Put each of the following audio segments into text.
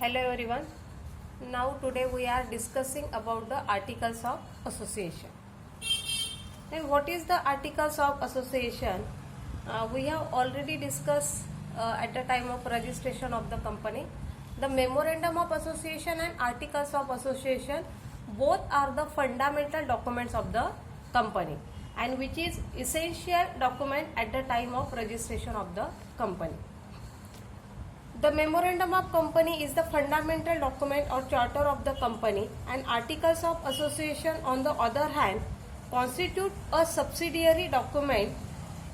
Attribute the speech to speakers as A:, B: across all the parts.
A: Hello everyone. Now today we are discussing about the articles of association. Then what is the articles of association? We have already discussed at the time of registration of the company. The memorandum of association and articles of association both are the fundamental documents of the company and which is essential document at the time of registration of the company. The memorandum of company is the fundamental document or charter of the company, and articles of association on the other hand constitute a subsidiary document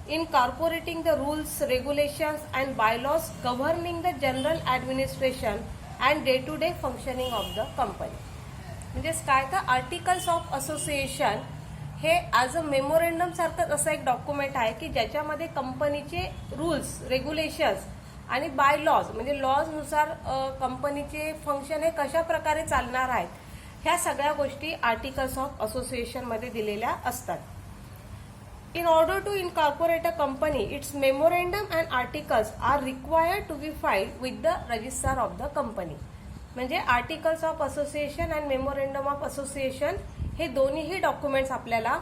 A: incorporating the rules, regulations and bylaws governing the general administration and day-to-day functioning of the company. म्हणजेच काय तर articles of association हे as a memorandum सारखंच असं एक document आहे की ज्याच्यामध्ये कंपनीचे रूल्स, रेग्युलेशन्स आणि बाय लॉज म्हणजे लॉजनुसार कंपनीचे फंक्शन हे कशा प्रकारे चालणार आहेत ह्या सगळ्या गोष्टी आर्टिकल्स ऑफ असोसिएशन मध्ये दिलेल्या असतात. In order to incorporate a company, its memorandum and articles are required to be filed with the registrar of the company. म्हणजे आर्टिकल्स ऑफ असोसिएशन आणि मेमोरेंडम ऑफ असोसिएशन हे दोन्हीही डॉक्युमेंट्स आपल्याला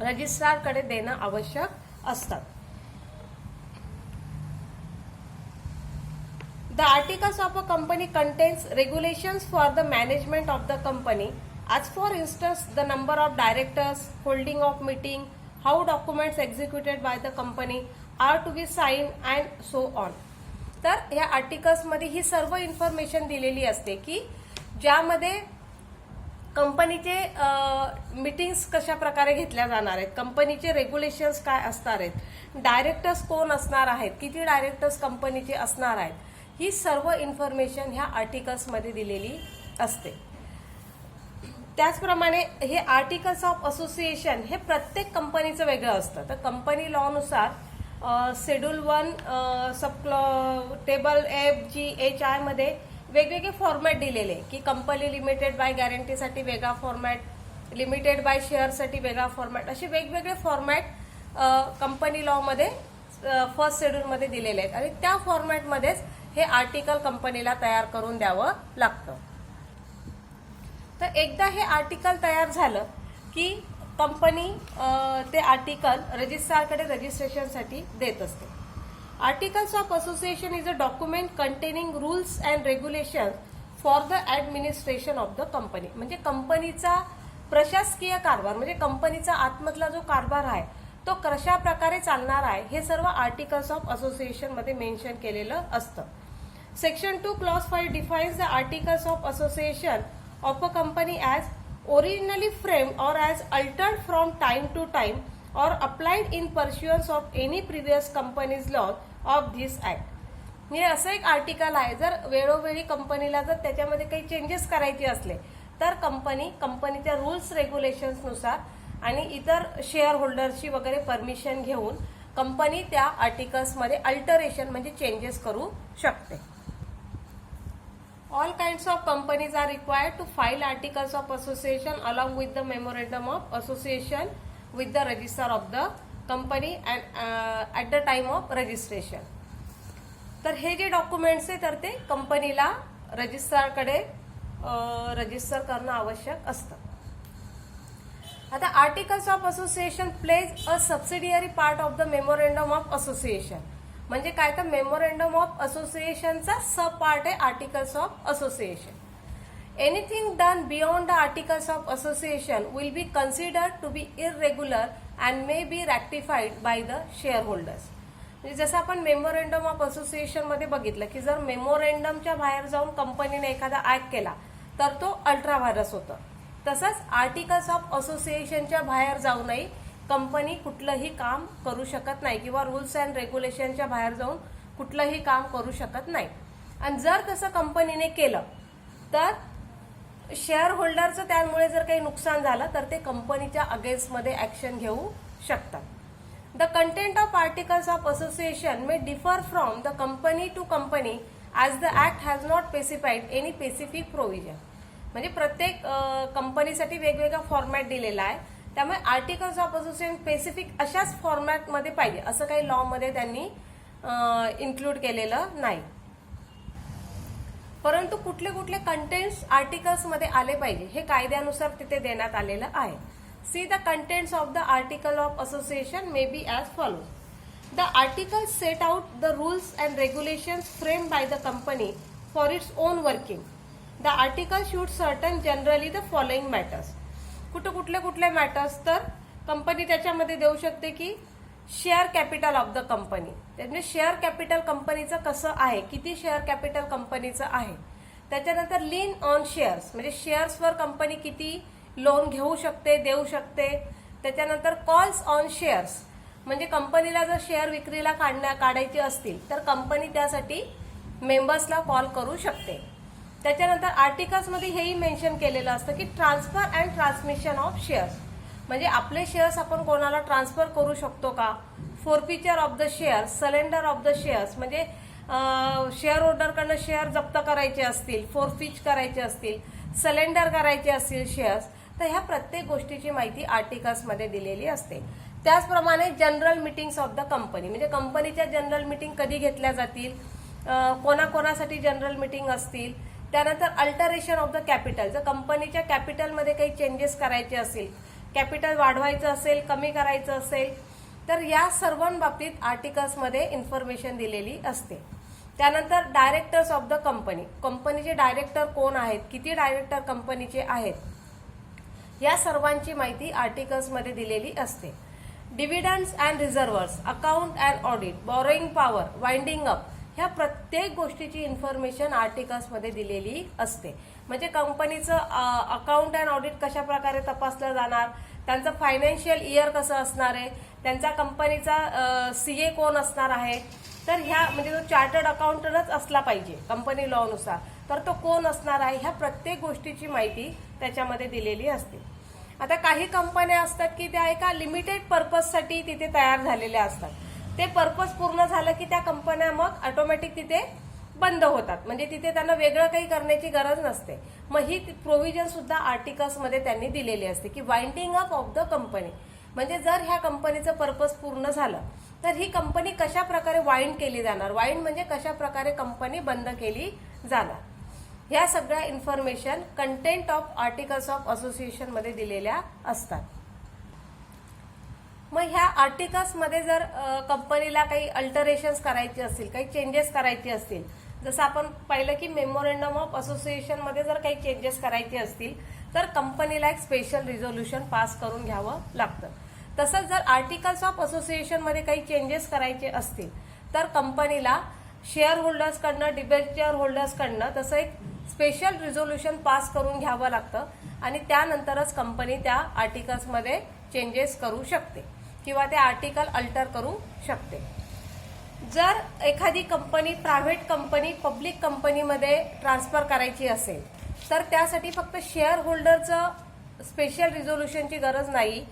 A: रजिस्ट्रारकडे देणं आवश्यक असतात. The articles of a company contains regulations for the management of the company, as for instance the number of directors, holding of meeting, how documents executed by the company are to be signed and so on. तर ह्या articles मध्ये ही सर्व information दिलेली असते की ज्यामध्ये कंपनीचे meetings कशा प्रकारे घेतल्या जाणार आहेत, कंपनीचे रेग्युलेशन्स काय असणार आहेत, डायरेक्टर्स कोण असणार आहेत, किती डायरेक्टर्स कंपनीचे असणार आहेत, ही सर्व इन्फॉर्मेशन ह्या आर्टिकल्स मध्ये दिलेली असते. त्याचप्रमाणे हे आर्टिकल्स ऑफ असोसिएशन हे प्रत्येक कंपनीचं वेगळं असतं. तर कंपनी लॉनुसार शेड्यूल 1 सब टेबल FGHI मध्ये वेगवेगळे फॉर्मॅट दिलेले की कंपनी लिमिटेड बाय गॅरंटीसाठी वेगळा फॉर्मॅट, लिमिटेड बाय शेअरसाठी वेगळा फॉर्मॅट, असे वेगवेगळे फॉर्मॅट कंपनी लॉ मध्ये फर्स्ट शेड्यूल मध्ये दिलेले आहेत आणि त्या फॉर्मॅटमध्येच हे आर्टिकल कंपनीला तयार करून द्यावं लागतं. तर एकदा हे आर्टिकल तयार झालं की कंपनी ते आर्टिकल रजिस्ट्रारकडे रजिस्ट्रेशनसाठी देत असते. Articles of association is a document containing rules and regulation for the administration of the company. म्हणजे कंपनीचा प्रशासकीय कारभार म्हणजे कंपनीचा आतमधला जो कारभार आहे तो कशा प्रकारे चालणार आहे हे सर्व आर्टिकल्स ऑफ असोसिएशन मध्ये मेन्शन केलेलं असतं. Section 2 clause 5 defines the articles of association of a company as originally framed or as altered from time to time or applied in pursuance of any previous company's law of this act. म्हणजे असं एक article आहे जर वेळोवेळी कंपनीला जर त्याच्यामध्ये काही चेंजेस करायचे असले तर कंपनीच्या रूल्स रेग्युलेशन्स नुसार आणि इतर शेअर होल्डरची वगैरे परमिशन घेऊन कंपनी त्या आर्टिकल्स मध्ये अल्टरेशन म्हणजे चेंजेस करू शकते. All kinds of companies are required to file articles of association along with the memorandum of association with the registrar of the company and at the time of registration. तर हे जे documents आहे तर ते कंपनीला रजिस्ट्रारकडे register करणं आवश्यक असतं. आता articles of association plays a subsidiary part of the memorandum of association. म्हणजे काय तर मेमोरेंडम ऑफ असोसिएशनचा सब पार्ट आहे articles of association. Anything done beyond the articles of association will be considered to be irregular and may be rectified by the share holders. म्हणजे जसं आपण memorandum of association मध्ये बघितलं की जर मेमोरेंडमच्या बाहेर जाऊन कंपनीने एखादा ऍक्ट केला तर तो अल्ट्रा व्हायरस होतं. तसंच आर्टिकल्स ऑफ असोसिएशनच्या बाहेर जाऊनही कंपनी कुठलंही काम करू शकत नाही किंवा रूल्स अँड रेग्युलेशनच्या बाहेर जाऊन कुठलंही काम करू शकत नाही. आणि जर तसं कंपनीने केलं तर शेअर होल्डरचं त्यामुळे जर काही नुकसान झालं तर ते कंपनीच्या अगेन्स्टमध्ये ऍक्शन घेऊ शकतात. The content of articles of association may differ from the company to company as the act has not specified any specific provision. म्हणजे प्रत्येक कंपनीसाठी वेगवेगळा फॉर्मॅट दिलेला आहे. त्यामुळे आर्टिकल्स ऑफ असोसिएशन स्पेसिफिक अशाच फॉर्मॅटमध्ये पाहिजे असं काही लॉ मध्ये त्यांनी इन्क्लूड केलेलं नाही. परंतु कुठले कुठले कंटेंट्स आर्टिकल्समध्ये आले पाहिजे हे कायद्यानुसार तिथे देण्यात आलेलं आहे. See the contents of the article of association may be as follows. The articles set out the rules and regulations framed by the company for its own working. The article should certain generally the following matters. कुठले matters तर company त्याच्यामध्ये देऊ शकते की share capital of the company, म्हणजे share capital कंपनीचं कसं आहे, किती शेअर कॅपिटल कंपनीचं आहे. त्याच्यानंतर लीन ऑन शेअर्स, म्हणजे शेअर्सवर कंपनी किती लोन घेऊ शकते, देऊ शकते. त्याच्यानंतर कॉल्स ऑन शेअर्स, म्हणजे कंपनीला जर शेअर विक्रीला काढायचे असतील तर कंपनी त्यासाठी मेंबर्सला कॉल करू शकते. त्याच्यानंतर आर्टिकल्समध्ये हेही मेन्शन केलेलं असतं की transfer and transmission of shares, म्हणजे आपले शेअर्स आपण कोणाला ट्रान्सफर करू शकतो का. Forfeiture of the shares, surrender of the shares, म्हणजे शेअर होल्डरकडनं शेअर जप्त करायचे असतील, फोरफिच करायचे असतील, सरेंडर करायचे असतील शेअर्स, तर ह्या प्रत्येक गोष्टीची माहिती आर्टिकल्समध्ये दिलेली असते. त्याचप्रमाणे general meetings of the company, म्हणजे कंपनीच्या जनरल मीटिंग कधी घेतल्या जातील, कोणाकोणासाठी जनरल मीटिंग असतील. त्यानंतर अल्टरेशन ऑफ द कॅपिटल, जर कंपनीच्या कॅपिटलमध्ये काही चेंजेस करायचे असतील, कॅपिटल वाढवायचं असेल, कमी करायचं असेल, तर या सर्वांबाबतीत आर्टिकल्समध्ये इन्फॉर्मेशन दिलेली असते. त्यानंतर डायरेक्टर्स ऑफ द कंपनी, कंपनीचे डायरेक्टर कोण आहेत, किती डायरेक्टर कंपनीचे आहेत, या सर्वांची माहिती आर्टिकल्समध्ये दिलेली असते. Dividends and reserves, account and audit, borrowing power, winding up, ह्या प्रत्येक गोष्टीची इन्फॉर्मेशन आर्टिकल्समध्ये दिलेली असते. म्हणजे कंपनीचं अकाउंट अँड ऑडिट कशा प्रकारे तपासलं जाणार, त्यांचं फायनान्शियल इयर कसं असणार आहे, त्यांचा कंपनीचा सीए कोण असणार आहे, तर ह्या म्हणजे जो चार्टर्ड अकाउंटंटच असला पाहिजे कंपनी लॉनुसार, तर तो कोण असणार आहे, ह्या प्रत्येक गोष्टीची माहिती त्याच्यामध्ये दिलेली असते. आता काही कंपन्या असतात की त्या एका लिमिटेड पर्पजसाठी तिथे तयार झालेल्या असतात. ते पर्पज पूर्ण झालं की त्या कंपन्या मग ऑटोमॅटिक तिथे बंद होतात, म्हणजे तिथे त्यांना वेगळं काही करण्याची गरज नसते. मग ही प्रोव्हिजन सुद्धा आर्टिकल्समध्ये त्यांनी दिलेली असते की winding up of the company, म्हणजे जर ह्या कंपनीचं पर्पज पूर्ण झालं तर ही कंपनी कशा प्रकारे वाइंड केली जाणार, वाइंड म्हणजे कशा प्रकारे कंपनी बंद केली जाणार. ह्या सगळ्या information content of articles of association मध्ये दिलेल्या असतात. मग ह्या आर्टिकल्समध्ये जर कंपनीला काही अल्टरेशन्स करायचे असतील, काही चेंजेस करायचे असतील, जसं आपण पाहिलं की मेमोरेंडम ऑफ असोसिएशनमध्ये जर काही चेंजेस करायचे असतील तर कंपनीला एक स्पेशल रिझोल्युशन पास करून घ्यावं लागतं. तसंच जर आर्टिकल्स ऑफ असोसिएशनमध्ये काही चेंजेस करायचे असतील तर कंपनीला शेअर होल्डर्सकडनं, डिबेंचर होल्डर्सकडनं तसं एक स्पेशल रिझोल्युशन पास करून घ्यावं लागतं आणि त्यानंतरच कंपनी त्या आर्टिकल्समध्ये चेंजेस करू शकते किंवा ते आर्टिकल अल्टर करू शकते. जर एखादी कंपनी प्रायव्हेट कंपनी पब्लिक कंपनीमध्ये ट्रान्सफर करायची असेल तर त्यासाठी फक्त शेअर होल्डरचं स्पेशल रिझोल्युशनची गरज नाही,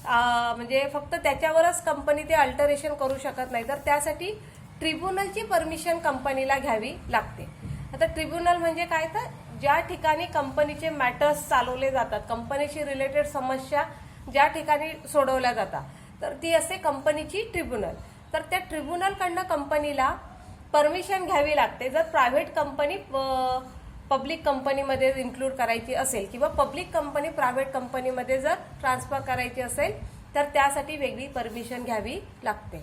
A: म्हणजे फक्त त्याच्यावरच कंपनी ते अल्टरेशन करू शकत नाही, तर त्यासाठी ट्रिब्युनलची परमिशन कंपनीला घ्यावी लागते. आता ट्रिब्युनल म्हणजे काय, तर ज्या ठिकाणी कंपनीचे मॅटर्स चालवले जातात, कंपनीशी रिलेटेड समस्या ज्या ठिकाणी सोडवल्या जातात, तर ती असते कंपनीची ट्रिब्युनल. तर त्या ट्रिब्युनलकडनं कंपनीला परमिशन घ्यावी लागते जर प्रायव्हेट कंपनी पब्लिक कंपनीमध्ये इन्क्लूड करायची असेल किंवा पब्लिक कंपनी प्रायव्हेट कंपनीमध्ये जर ट्रान्सफर करायची असेल तर त्यासाठी वेगळी परमिशन घ्यावी लागते.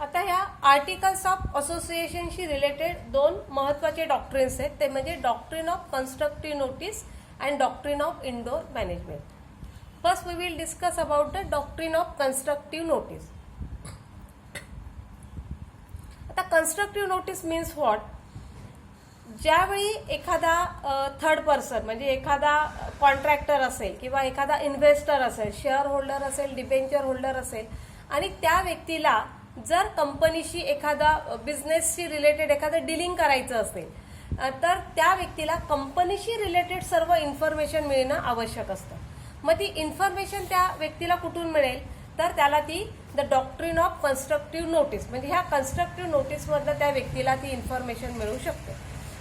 A: आता ह्या आर्टिकल्स ऑफ असोसिएशनशी रिलेटेड दोन महत्वाचे डॉक्ट्रिन्स आहेत, ते म्हणजे doctrine of constructive notice and doctrine of indoor management. First we will discuss about the doctrine of constructive notice. आता कन्स्ट्रक्टिव्ह नोटीस मीन्स व्हॉट, ज्यावेळी एखादा थर्ड पर्सन म्हणजे एखादा कॉन्ट्रॅक्टर असेल किंवा एखादा इन्व्हेस्टर असेल, शेअर होल्डर असेल, डिबेंचर होल्डर असेल आणि त्या व्यक्तीला जर कंपनीशी एखादा बिझनेसशी रिलेटेड एखादं डीलिंग करायचं असेल तर त्या व्यक्तीला कंपनीशी रिलेटेड सर्व इन्फॉर्मेशन मिळणं आवश्यक असतं. मग ती इन्फॉर्मेशन त्या व्यक्तीला कुठून मिळेल, तर त्याला ती the doctrine of constructive notice म्हणजे ह्या कन्स्ट्रक्टिव्ह नोटीसमधनं त्या व्यक्तीला ती इन्फॉर्मेशन मिळू शकते.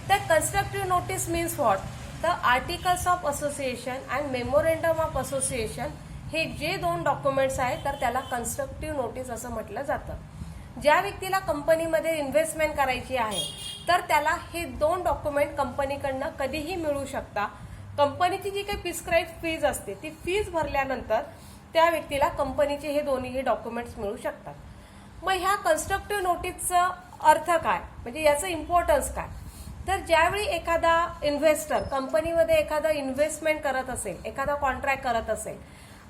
A: तर constructive notice means what, the articles of association and memorandum of association हे जे दोन डॉक्युमेंट्स आहेत तर त्याला कन्स्ट्रक्टिव्ह नोटीस असं म्हटलं जातं. ज्या व्यक्तीला कंपनीमध्ये इन्व्हेस्टमेंट करायची आहे तर त्याला हे 2 डॉक्युमेंट कंपनीकडनं कधीही मिळू शकता. कंपनीची जी काही प्रिस्क्राईब फीज असते ती फीज भरल्यानंतर त्या व्यक्तीला कंपनीचे हे दोन्ही डॉक्युमेंट्स मिळू शकतात. मग ह्या कन्स्ट्रक्टिव्ह नोटीसचा अर्थ काय, म्हणजे याचं इम्पॉर्टन्स काय, तर ज्यावेळी एखादा इन्व्हेस्टर कंपनीमध्ये एखादा इन्व्हेस्टमेंट करत असेल, एखादा कॉन्ट्रॅक्ट करत असेल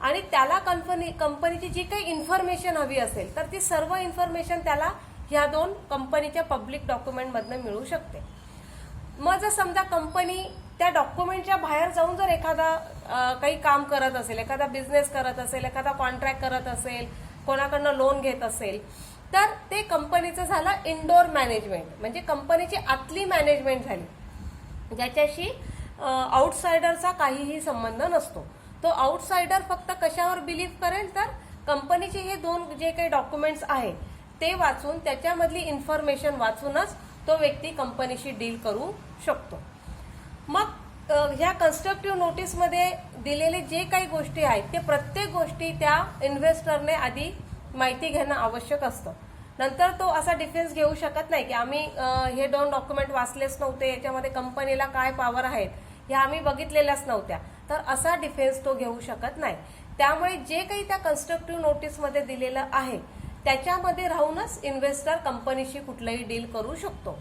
A: आणि त्याला कंपनीची जी काही इन्फॉर्मेशन हवी असेल तर ती सर्व इन्फॉर्मेशन त्याला ह्या 2 कंपनीच्या पब्लिक डॉक्युमेंटमधनं मिळू शकते. मग जर समजा कंपनी त्या डॉक्युमेंटच्या बाहेर जाऊन जर एखादा काही काम करत असेल, एखादा बिझनेस करत असेल, एखादा कॉन्ट्रॅक्ट करत असेल, कोणाकडनं लोन घेत असेल, तर ते कंपनीचं झालं इनडोअर मॅनेजमेंट, म्हणजे कंपनीची आतली मॅनेजमेंट झाली, ज्याच्याशी आउटसायडरचा काहीही संबंध नसतो. तो आउटसायडर फक्त कशावर बिलीव्ह करेल, तर कंपनीचे हे 2 जे काही डॉक्युमेंट्स आहे ते वाचून, त्याच्यामधली इन्फॉर्मेशन वाचूनच तो व्यक्ती कंपनीशी डील करू शकतो. मग ह्या कन्स्ट्रक्टिव्ह नोटीसमध्ये दिलेले जे काही गोष्टी आहेत ते प्रत्येक गोष्टी त्या इन्व्हेस्टरने आधी माहिती घेणं आवश्यक असतं. नंतर तो असा डिफेन्स घेऊ शकत नाही की आम्ही हे 2 डॉक्युमेंट वाचलेच नव्हते, याच्यामध्ये कंपनीला काय पॉवर आहेत ह्या आम्ही बघितलेल्याच नव्हत्या, तर असा डिफेन्स तो घेऊ शकत नाही. त्यामुळे जे काही त्या कन्स्ट्रक्टिव्ह नोटीसमध्ये दिलेलं आहे त्याच्यामध्ये राहूनच इन्व्हेस्टर कंपनीशी कुठलंही डील करू शकतो.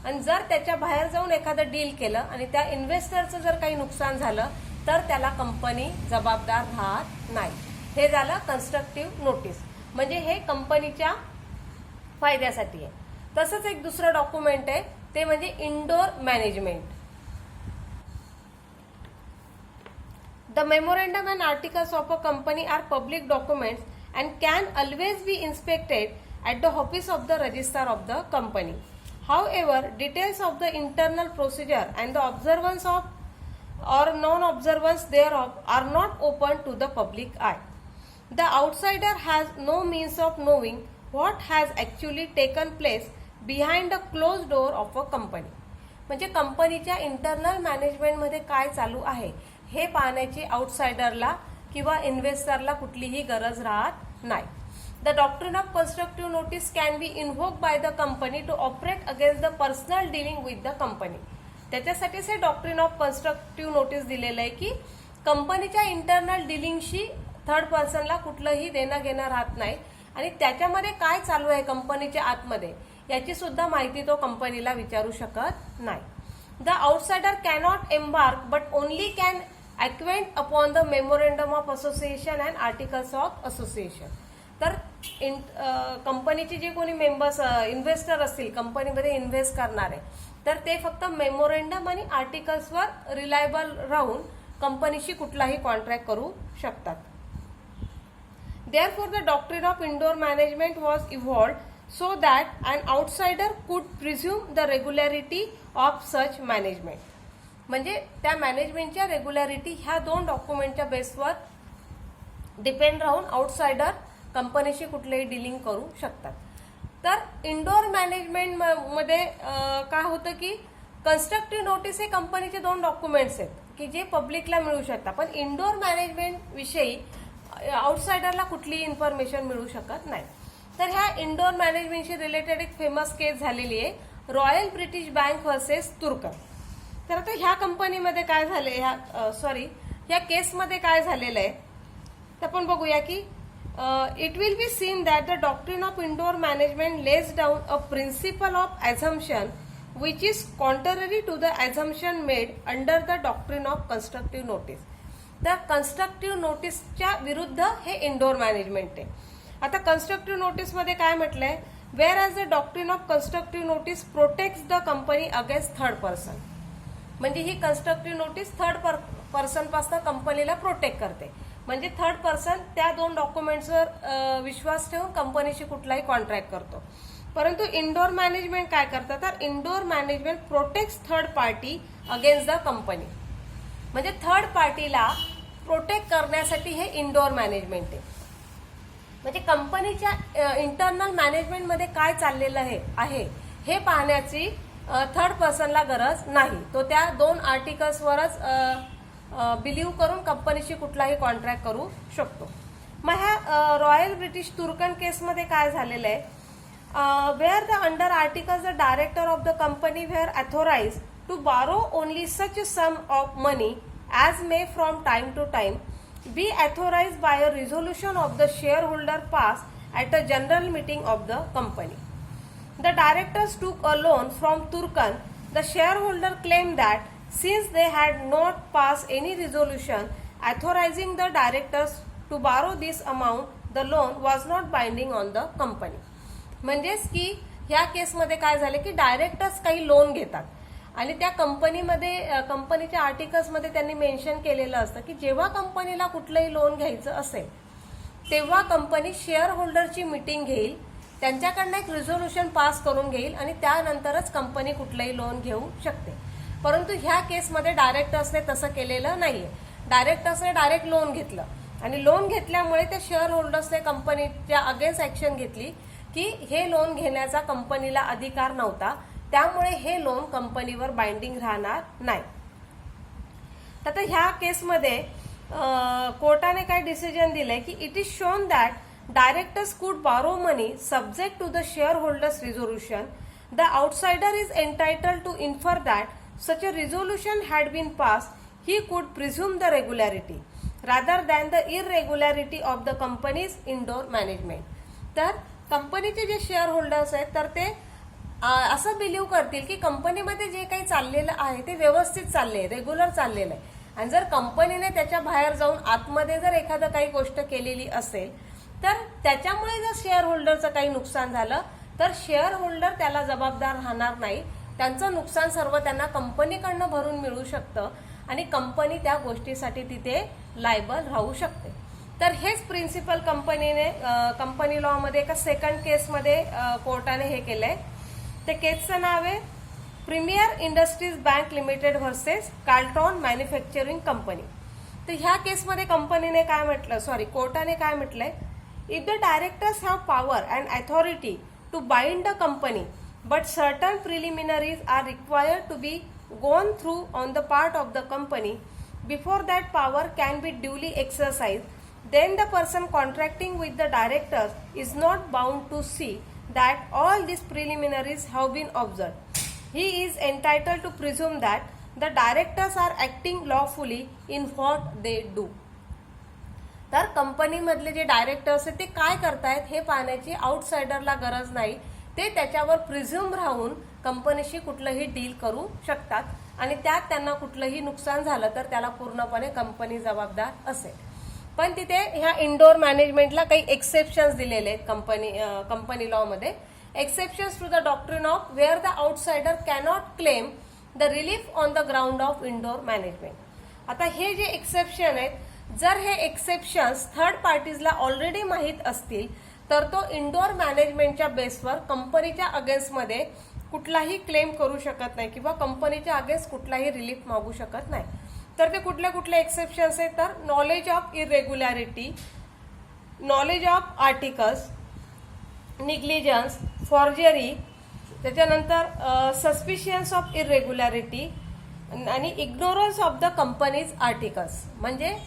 A: आणि जर त्याच्या बाहेर जाऊन एखादं डील केलं आणि त्या इन्व्हेस्टरचं जर काही नुकसान झालं तर त्याला कंपनी जबाबदार राहत नाही. हे झालं कन्स्ट्रक्टिव्ह नोटीस, म्हणजे हे कंपनीच्या फायद्यासाठी आहे. तसंच एक दुसरं डॉक्युमेंट आहे ते म्हणजे indoor management. The memorandum and articles of a company are public documents and can always be inspected at the office of the registrar of the company. However, details of the internal procedure and the observance of or non-observance thereof are not open to the public eye. The outsider has no means of knowing what has actually taken place behind a closed door of a company. म्हणजे कंपनीच्या internal मॅनेजमेंटमध्ये काय चालू आहे हे पाहण्याची आउटसाइडरला किंवा इन्व्हेस्टरला कुठलीही गरज राहत नाही. The doctrine of constructive notice can be invoke by the company to operate against the personal dealing with the company. त्याच्यासाठीच हे डॉक्ट्रिन ऑफ कन्स्ट्रक्टिव्ह नोटीस दिलेलं आहे की कंपनीच्या इंटरनल डिलिंगशी थर्ड पर्सनला कुठलंही देणं घेणं राहत नाही आणि त्याच्यामध्ये काय चालू आहे कंपनीच्या आतमध्ये याची सुद्धा माहिती तो कंपनीला विचारू शकत नाही. The outsider cannot embark but only can acquaint upon the memorandum of association and articles of association. तर कंपनीचे जे कोणी मेंबर्स इन्व्हेस्टर असतील कंपनीमध्ये इन्व्हेस्ट करणारे तर ते फक्त मेमोरेंडम आणि आर्टिकल्सवर रिलायबल राहून कंपनीशी कुठलाही कॉन्ट्रॅक्ट करू शकतात. Therefore, the doctrine of indoor management was evolved so that an outsider could presume the regularity of such management. म्हणजे त्या मॅनेजमेंटच्या रेग्युलॅरिटी ह्या 2 डॉक्युमेंटच्या बेसवर डिपेंड राहून आउटसाइडर कंपनीशी कुठलेही डिलिंग करू शकतात. तर इनडोअर मॅनेजमेंट मध्ये काय होतं की कन्स्ट्रक्टिव्ह नोटीस हे कंपनीचे 2 डॉक्युमेंट्स आहेत की जे पब्लिकला मिळू शकतात, पण इनडोअर मॅनेजमेंट विषयी आउटसाइडरला कुठलीही इन्फॉर्मेशन मिळू शकत नाही. तर ह्या इनडोअर मॅनेजमेंटशी रिलेटेड एक फेमस केस झालेली आहे रॉयल ब्रिटिश बँक व्हर्सेस तुर्कन. तर आता ह्या कंपनीमध्ये काय झालंय, ह्या केसमध्ये काय झालेलं आहे तर आपण बघूया की it will be seen that the doctrine of indoor management lays down a principle of assumption which is contrary to the assumption made under the doctrine of constructive notice. तर कन्स्ट्रक्टिव्ह नोटीसच्या विरुद्ध हे इंडोर मॅनेजमेंट आहे. आता constructive नोटीसमध्ये काय म्हटलंय, wear as the doctrine of constructive notice protects the company against third person. म्हणजे ही constructive notice third person पासून कंपनीला प्रोटेक्ट करते. म्हणजे थर्ड पर्सन त्या 2 डॉक्युमेंट्सवर विश्वास ठेवून कंपनीशी कुठलाही कॉन्ट्रॅक्ट करतो. परंतु इंडोर मॅनेजमेंट काय करतात, तर indoor management protects third party against the company. म्हणजे थर्ड पार्टीला प्रोटेक्ट करण्यासाठी हे इंडोर मॅनेजमेंट आहे. म्हणजे कंपनीच्या इंटरनल मॅनेजमेंटमध्ये काय चाललेलं आहे हे पाहण्याची थर्ड पर्सनला गरज नाही. तो त्या 2 आर्टिकल्सवरच बिलीव्ह करून कंपनीशी कुठलाही कॉन्ट्रॅक्ट करू शकतो. मग ह्या रॉयल ब्रिटिश तुर्कन केसमध्ये काय झालेलं आहे, where the under articles the director of the company were authorized to borrow only such a sum of money as may from time to time be authorized by a resolution of the shareholder passed at a general meeting of the company. The directors took a loan from Turkan. The shareholder claimed that since they had not passed any resolution authorizing the directors to borrow this amount, the loan was not binding on the company. म्हणजेच की ह्या केसमध्ये काय झाले की directors काही loan घेतात आणि त्या कंपनीमध्ये कंपनीच्या आर्टिकल्समध्ये त्यांनी मेन्शन केलेलं असतं की जेव्हा कंपनीला कुठलंही लोन घ्यायचं असेल तेव्हा कंपनी शेअर होल्डरची मीटिंग घेईल, त्यांच्याकडनं एक रिझोल्युशन पास करून घेईल आणि त्यानंतरच कंपनी कुठलंही लोन घेऊ शकते. परंतु ह्या केसमध्ये डायरेक्टर्सने तसं केलेलं नाहीये. डायरेक्टर्सने डायरेक्ट लोन घेतलं आणि लोन घेतल्यामुळे त्या शेअर होल्डर्सने कंपनीच्या अगेन्स्ट ऍक्शन घेतली की हे लोन घेण्याचा कंपनीला अधिकार नव्हता, त्यामुळे हे लोन कंपनीवर बाइंडिंग राहणार नाही. तर ह्या केसमध्ये कोर्टाने काय डिसिजन दिलंय की it is shown that directors could borrow money subject to the share holders resolution. The outsider is entitled to infer that such a resolution had been pass. He could presume the regularity rather than the irregularity of the company's indoor management. तर कंपनीचे जे share holders आहेत तर ते असं believe करतील की कंपनीमध्ये जे काही चाललेलं आहे ते व्यवस्थित चालले, रेग्युलर चाललेलं आहे. आणि जर कंपनीने त्याच्या बाहेर जाऊन आतमध्ये जर एखादं काही गोष्ट केलेली असेल तर त्याच्यामुळे जर शेअर होल्डरचं काही नुकसान झालं तर शेअर होल्डर त्याला जबाबदार राहणार नाही. त्यांचं नुकसान सर्व त्यांना कंपनीकडनं भरून मिळू शकतं आणि कंपनी त्या गोष्टीसाठी तिथे लायबल राहू शकते. तर हेच प्रिन्सिपल कंपनी लॉ मध्ये एका सेकंड केसमध्ये कोर्टाने हे केलंय. त्या केसचं नाव आहे Premier Industries Bank Limited versus Carlton Manufacturing Company. तर ह्या केसमध्ये कंपनीने काय म्हटलं, कोर्टाने काय म्हटलंय, if the directors have power and authority to bind the company but certain preliminaries are required to be gone through on the part of the company before that power can be duly exercised, then the person contracting with the directors is not bound to see that all these preliminaries have been observed. He is entitled to presume that the directors are acting lawfully in what they do. तर कंपनीमधले जे directors आहेत ते काय करतायत हे पाहण्याची आउटसाइडरला गरज नाही. ते त्याच्यावर प्रिझ्युम राहून कंपनीशी कुठलंही डील करू शकतात आणि त्यात त्यांना कुठलंही नुकसान झालं तर त्याला पूर्णपणे कंपनी जबाबदार असेल. पण तिथे ह्या इंडोर मॅनेजमेंटला काही एक्सेप्शन्स दिलेले आहेत कंपनी लॉ मध्ये. Exceptions to the doctrine of where the outsider cannot claim the relief on the ground of indoor management. आता हे जे एक्सेप्शन आहेत, जर हे एक्सेप्शन्स थर्ड पार्टीजला ऑलरेडी माहीत असतील तर तो इंडोर मॅनेजमेंटच्या बेसवर कंपनीच्या अगेन्स्टमध्ये कुठलाही क्लेम करू शकत नाही किंवा कंपनीच्या अगेन्स्ट कुठलाही रिलीफ मागू शकत नाही. तर ते कुठले कुठले एक्सेप्शन्स आहेत, तर knowledge of irregularity, knowledge of articles, negligence, forgery, त्याच्यानंतर सस्पिशियन्स ऑफ इरेग्युलॅरिटी आणि ignorance of the company's articles. म्हणजे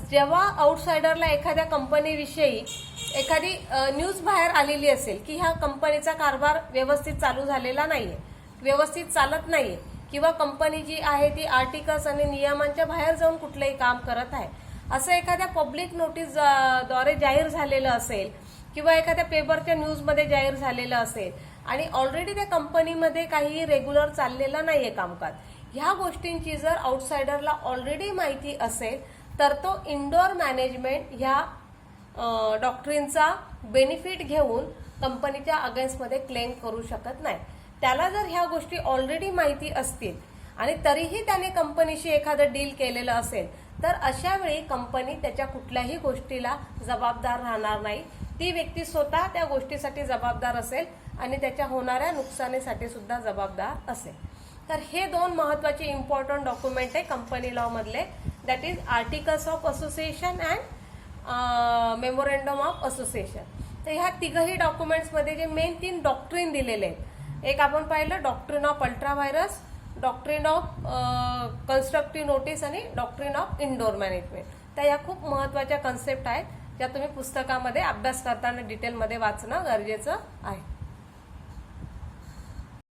A: जेव्हा आउटसाइडरला एखाद्या कंपनीविषयी एखादी न्यूज बाहेर आलेली असेल की ह्या कंपनीचा कारभार व्यवस्थित चालू झालेला नाहीये, व्यवस्थित चालत नाहीये किंवा कंपनी जी आहे ती आर्टिकल्स आणि नियमांच्या बाहेर जाऊन कुठलंही काम करत आहे, असं एखाद्या पब्लिक नोटीस द्वारे जाहीर झालेलं असेल किंवा एखाद्या पेपरच्या न्यूजमध्ये जाहीर झालेलं असेल आणि ऑलरेडी त्या कंपनीमध्ये काही रेग्युलर चाललेलं नाहीये कामकाज, ह्या गोष्टींची जर आउटसाइडरला ऑलरेडी माहिती असेल तर तो इंडोर मॅनेजमेंट ह्या डॉक्ट्रिनचा बेनिफिट घेऊन कंपनीच्या अगेन्स्टमध्ये क्लेम करू शकत नाही. त्याला जर ह्या गोष्टी ऑलरेडी माहिती असतील आणि तरीही त्याने कंपनीशी एखादं डील केलेलं असेल तर अशा वेळी कंपनी त्याच्या कुठल्याही गोष्टीला जबाबदार राहणार नाही. ती व्यक्ती स्वतः त्या गोष्टीसाठी जबाबदार असेल आणि त्याच्या होणाऱ्या नुकसानीसाठी सुद्धा जबाबदार असेल. तर हे दोन महत्वाचे इम्पॉर्टंट डॉक्युमेंट आहे कंपनी लॉ मधले, that is articles of association and memorandum of association. तर ह्या तिघही डॉक्युमेंट्समध्ये जे मेन 3 डॉक्ट्रिन दिलेले आहेत, एक आपण पाहिलं doctrine of ultra virus, doctrine of constructive notice आणि डॉक्ट्रिन ऑफ इंडोर मॅनेजमेंट. तर या खूप महत्वाच्या कन्सेप्ट आहेत ज्या तुम्ही पुस्तकामध्ये अभ्यास करताना डिटेलमध्ये वाचणं गरजेचं आहे.